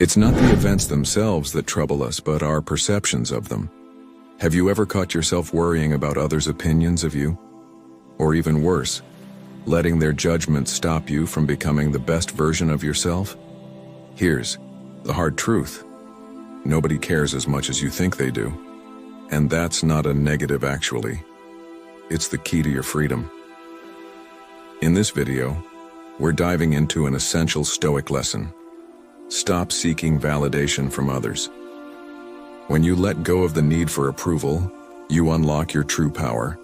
It's not the events themselves that trouble us, but our perceptions of them. Have you ever caught yourself worrying about others' opinions of you? Or even worse, letting their judgment stop you from becoming the best version of yourself? Here's the hard truth. Nobody cares as much as you think they do. And that's not a negative actually. It's the key to your freedom. In this video, we're diving into an essential Stoic lesson. Stop seeking validation from others. When you let go of the need for approval, you unlock your true power.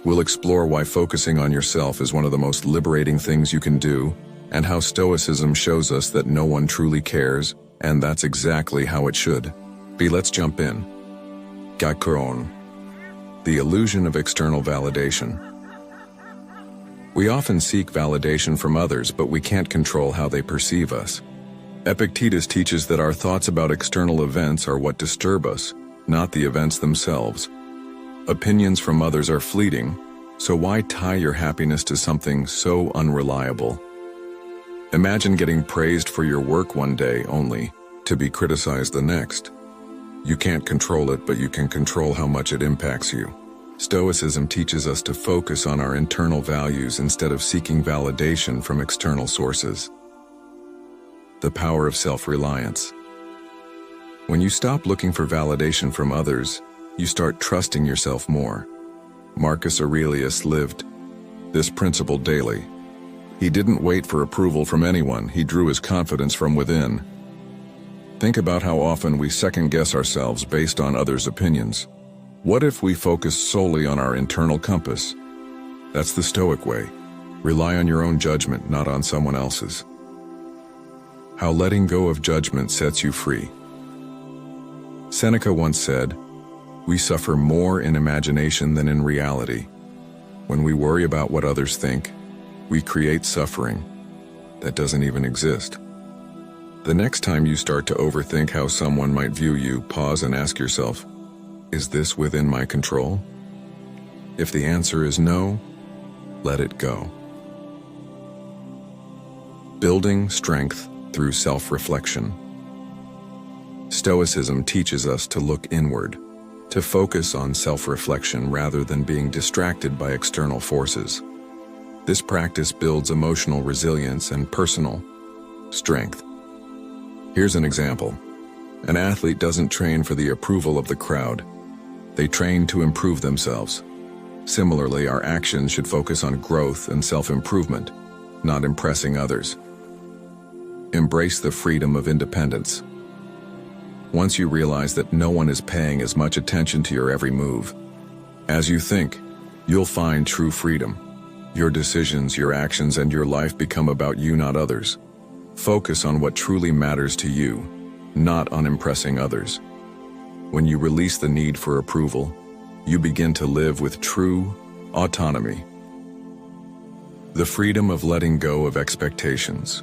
We'll explore why focusing on yourself is one of the most liberating things you can do, and how Stoicism shows us that no one truly cares, and that's exactly how it should be. Let's jump in. Gakron. The illusion of external validation. We often seek validation from others, but we can't control how they perceive us. Epictetus teaches that our thoughts about external events are what disturb us, not the events themselves. Opinions from others are fleeting, so why tie your happiness to something so unreliable? Imagine getting praised for your work one day only to be criticized the next. You can't control it, but you can control how much it impacts you. Stoicism teaches us to focus on our internal values instead of seeking validation from external sources. The power of self-reliance. When you stop looking for validation from others, you start trusting yourself more. Marcus Aurelius lived this principle daily. He didn't wait for approval from anyone, he drew his confidence from within. Think about how often we second-guess ourselves based on others' opinions. What if we focus solely on our internal compass? That's the Stoic way. Rely on your own judgment, not on someone else's. How letting go of judgment sets you free. Seneca once said, "We suffer more in imagination than in reality." When we worry about what others think, we create suffering that doesn't even exist. The next time you start to overthink how someone might view you, pause and ask yourself, is this within my control? If the answer is no, let it go. Building strength through self-reflection. Stoicism teaches us to look inward, to focus on self-reflection rather than being distracted by external forces. This practice builds emotional resilience and personal strength. Here's an example. An athlete doesn't train for the approval of the crowd. They train to improve themselves. Similarly, our actions should focus on growth and self-improvement, not impressing others. Embrace the freedom of independence. Once you realize that no one is paying as much attention to your every move as you think, you'll find true freedom. Your decisions, your actions, and your life become about you, not others. Focus on what truly matters to you, not on impressing others. When you release the need for approval, you begin to live with true autonomy. The freedom of letting go of expectations.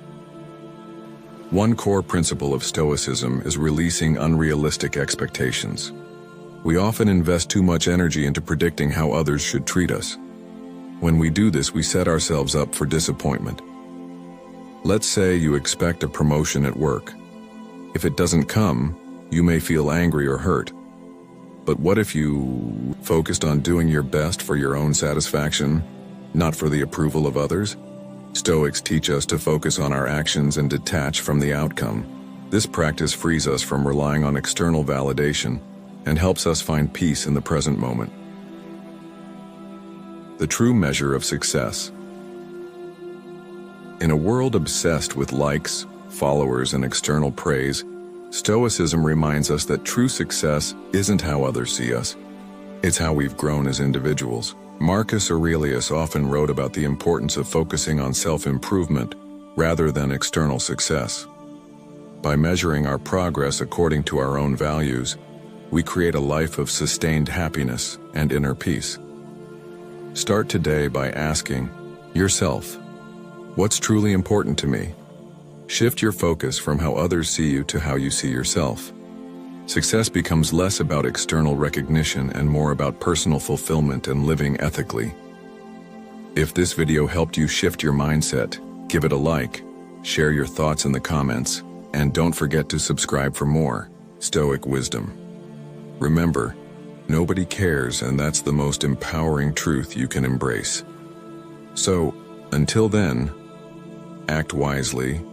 One core principle of Stoicism is releasing unrealistic expectations. We often invest too much energy into predicting how others should treat us. When we do this, we set ourselves up for disappointment. Let's say you expect a promotion at work. If it doesn't come, you may feel angry or hurt. But what if you focused on doing your best for your own satisfaction, not for the approval of others? Stoics teach us to focus on our actions and detach from the outcome. This practice frees us from relying on external validation and helps us find peace in the present moment. The true measure of success. In a world obsessed with likes, followers, and external praise, Stoicism reminds us that true success isn't how others see us. It's how we've grown as individuals. Marcus Aurelius often wrote about the importance of focusing on self-improvement rather than external success. By measuring our progress according to our own values, we create a life of sustained happiness and inner peace. Start today by asking yourself, what's truly important to me? Shift your focus from how others see you to how you see yourself. Success becomes less about external recognition and more about personal fulfillment and living ethically. If this video helped you shift your mindset, give it a like, share your thoughts in the comments, And don't forget to subscribe for more Stoic wisdom. Remember, nobody cares, and that's the most empowering truth you can embrace. So, until then, act wisely,